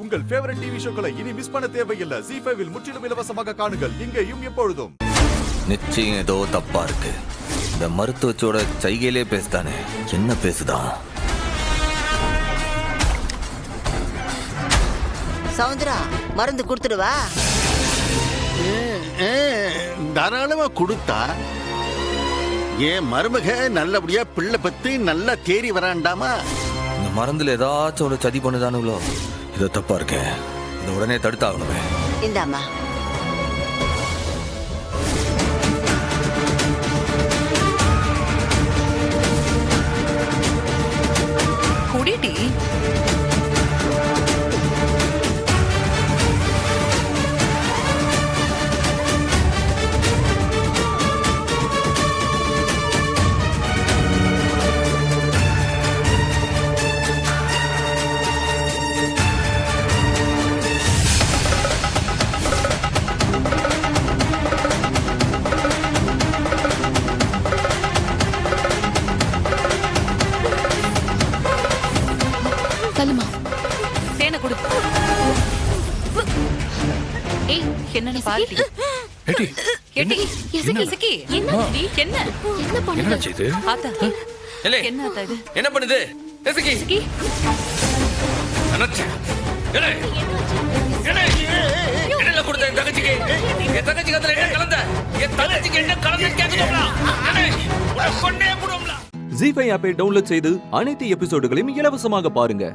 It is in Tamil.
உங்கள் ஃபேவரட் டிவி ஷோக்களை இனி மிஸ் பண்ண தேவையில்லை. ZEE5 இல் முற்றிலும் இலவசமாக காணுங்கள். இங்கேயும் எப்பொழுதும். நிச்சயம் ஏதோ தப்பா இருக்கு. இந்த மருத்துவச்சோட சைகையிலே பேசுதானே, என்ன பேசுதான்? சவுந்தரா, மருந்து கொடுத்துடுவா. தாராளமா கொடுத்தா ஏன் மருமக நல்லபடியா பிள்ளை பத்தி நல்லா தேறி வராண்டாமா? இந்த மருந்துல ஏதாச்சும் ஒரு சதி பண்ணுதானுங்களோ? இது தப்பா இருக்கு. இதை உடனே தடுத்தாகணுமே. இந்தாம்மா. குடிடி. தள்ளுமா. தேனை கொடு. ஏய், என்னன்னு பாருடி. ஏடி, ஏடி, எசக்கி, எசக்கி. என்ன என்ன என்ன பண்ணுது? என்னாச்சு இது? ஆத்தா, ஏலே, என்ன ஆத்தா இது? என்ன பண்ணுது? எசக்கி, எசக்கி, என்னாச்சு? ஏலே, ஏலே, என்னல கொடுத்த என் தங்கச்சிக்கு? என் தங்கச்சி கத்துல என்ன கலந்த? என் தங்கச்சிக்கு என்ன கலந்தன்னு கேக்குறோம்ல? ஏலே, உன்னை கொன்னே போடுவோம்ல. ZEE5 ஆப்பை டவுன்லோட் செய்து அனைத்து எபிசோடுகளையும் இலவசமாக பாருங்க.